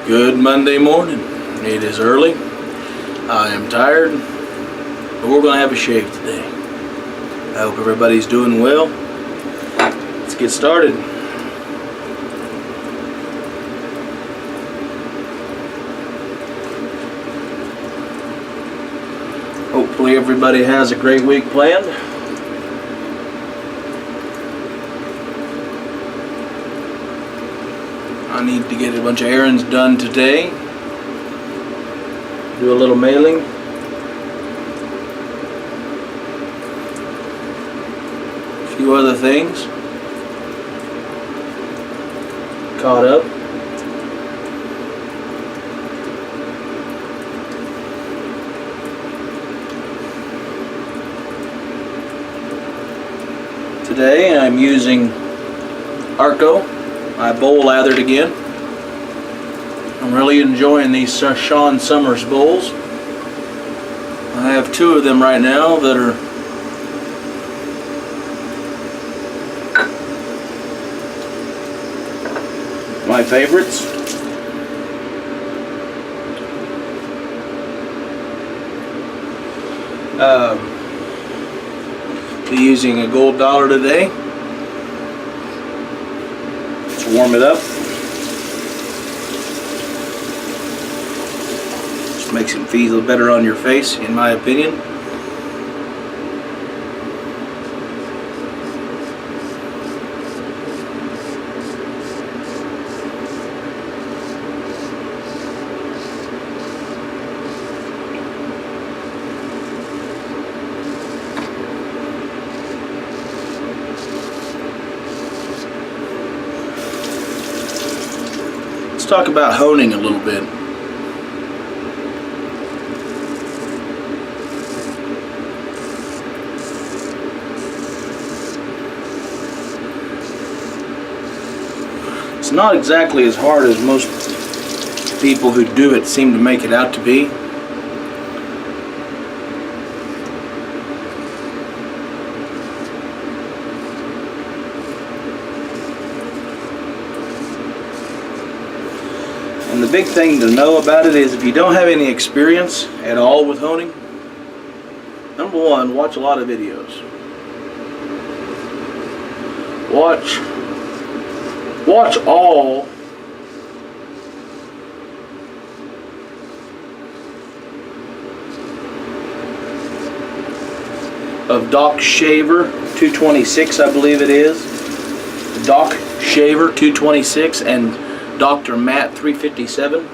Good Monday morning. It is early. I am tired, but we're going to have a shave today. I hope everybody's doing well. Let's get started. Hopefully everybody has a great week planned. I need to get a bunch of errands done today. Do a little mailing. A few other things. Caught up. Today I'm using Arco. I bowl lathered again. I'm really enjoying these Sean Summers bowls. I have two of them right now that are my favorites. Be using a gold dollar today. Warm it up. Just makes it feel better on your face, in my opinion. Let's talk about honing a little bit. It's not exactly as hard as most people who do it seem to make it out to be. And the big thing to know about it is if you don't have any experience at all with honing, number one, watch a lot of videos. Watch all of Doc Shaver 226, I believe it is. Doc Shaver 226 and Dr. Matt 357.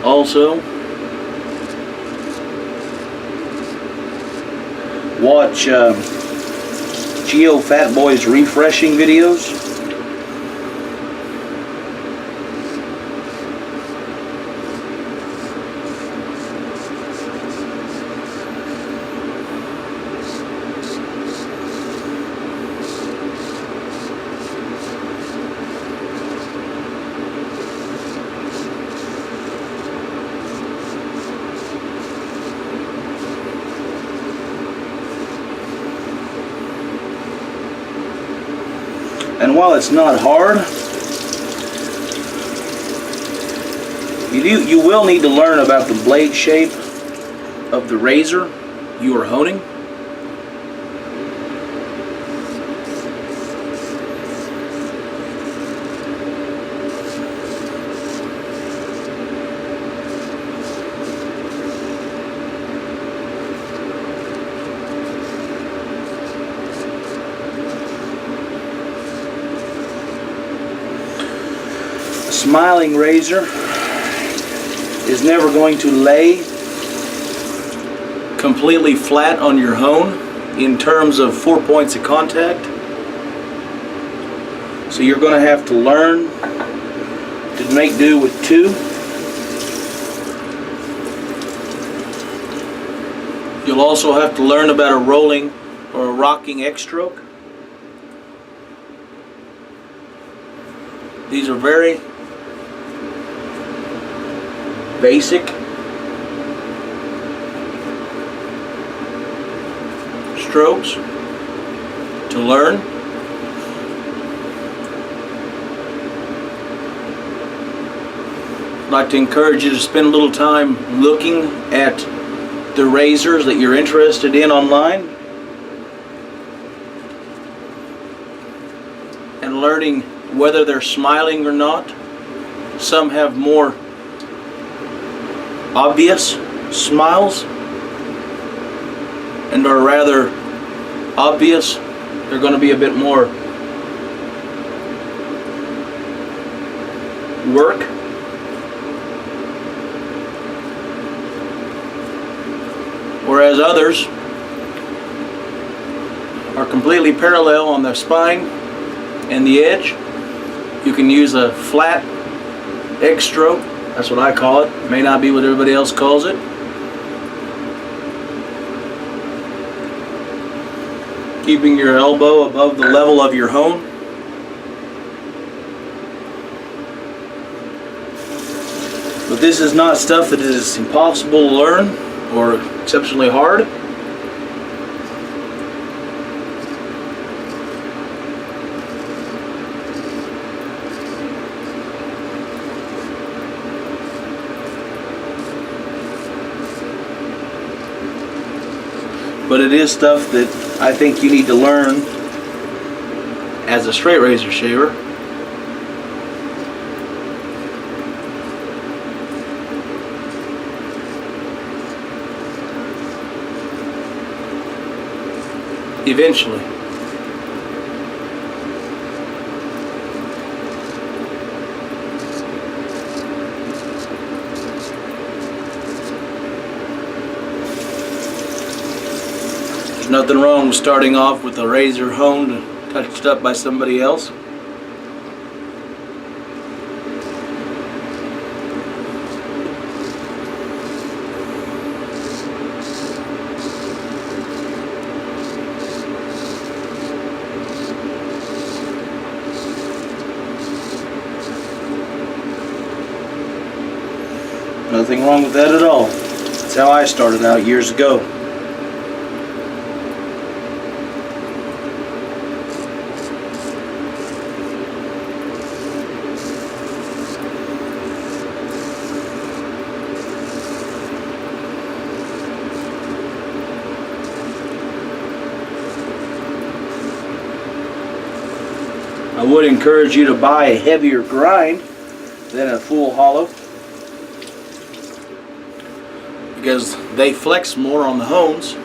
Also, watch Geo Fat Boy's refreshing videos. And while it's not hard, you will need to learn about the blade shape of the razor you are honing. Smiling razor is never going to lay completely flat on your hone in terms of 4 points of contact. So you're going to have to learn to make do with two. You'll also have to learn about a rolling or a rocking X stroke. These are very basic strokes to learn. I'd like to encourage you to spend a little time looking at the razors that you're interested in online and learning whether they're smiling or not. Some have more obvious smiles and are rather obvious. They're going to be a bit more work. Whereas others are completely parallel on the spine and the edge. You can use a flat X stroke. That's what I call it. May not be what everybody else calls it. Keeping your elbow above the level of your hone. But this is not stuff that is impossible to learn or exceptionally hard. But it is stuff that I think you need to learn as a straight razor shaver. Eventually. There's nothing wrong with starting off with a razor honed, touched up by somebody else. Nothing wrong with that at all. That's how I started out years ago. I would encourage you to buy a heavier grind than a full hollow, because they flex more on the hones.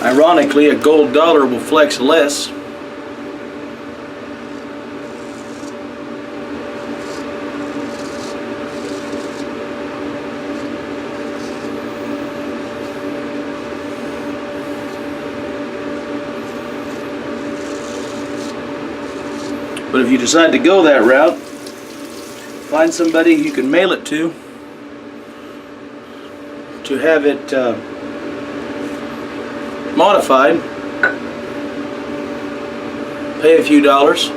Ironically, a gold dollar will flex less. But if you decide to go that route, find somebody you can mail it to have it modified. Pay a few dollars.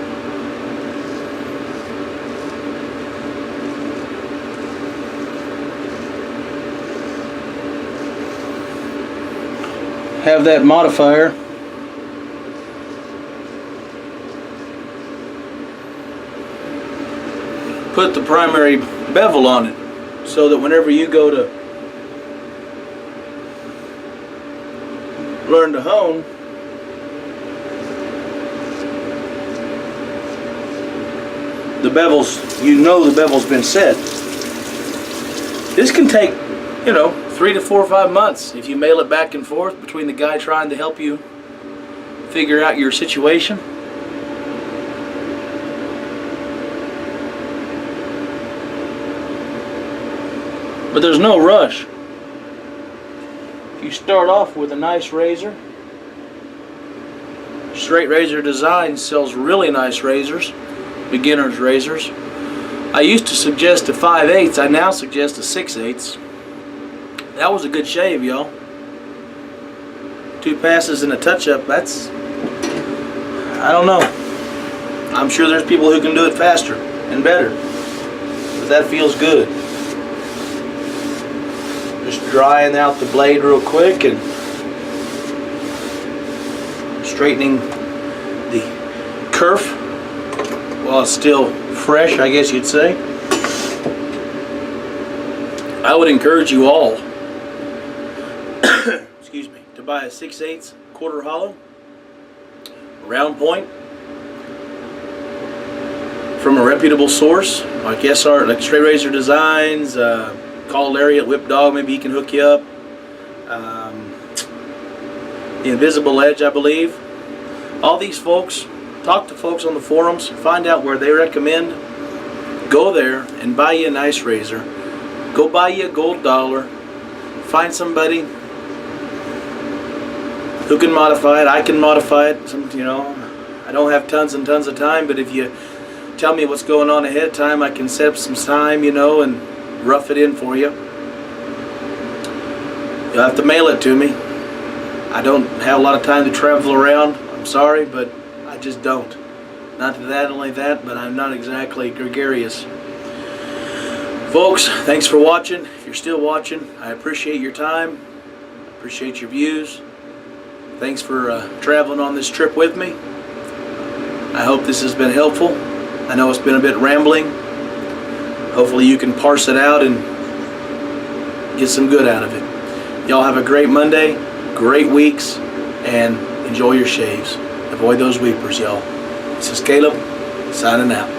Have that modifier put the primary bevel on it, so that whenever you go to learn to hone, the bevels, you know the bevel's been set. This can take, 3 to 4 or 5 months if you mail it back and forth between the guy trying to help you figure out your situation. But there's no rush. If you start off with a nice razor, Straight Razor Design sells really nice razors, beginner's razors. I used to suggest a 5/8, I now suggest a 6/8. That was a good shave, y'all. 2 passes and a touch-up, that's, I don't know. I'm sure there's people who can do it faster and better, but that feels good. Just drying out the blade real quick and straightening the kerf while it's still fresh, I guess you'd say. I would encourage you all excuse me, to buy a 6/8 quarter hollow round point from a reputable source like like Straight Razor Designs. Call Larry at Whip Dog, maybe he can hook you up. The Invisible Edge, I believe. All these folks, talk to folks on the forums, find out where they recommend. Go there and buy you a nice razor. Go buy you a gold dollar. Find somebody who can modify it. I can modify it. I don't have tons and tons of time, but if you tell me what's going on ahead of time, I can set up some time, and rough it in for you. You'll have to mail it to me. I don't have a lot of time to travel around. I'm sorry, but I just don't. Not that only that, but I'm not exactly gregarious. Folks, thanks for watching. If you're still watching, I appreciate your time. Appreciate your views. Thanks for traveling on this trip with me. I hope this has been helpful. I know it's been a bit rambling. Hopefully you can parse it out and get some good out of it. Y'all have a great Monday, great weeks, and enjoy your shaves. Avoid those weepers, y'all. This is Caleb, signing out.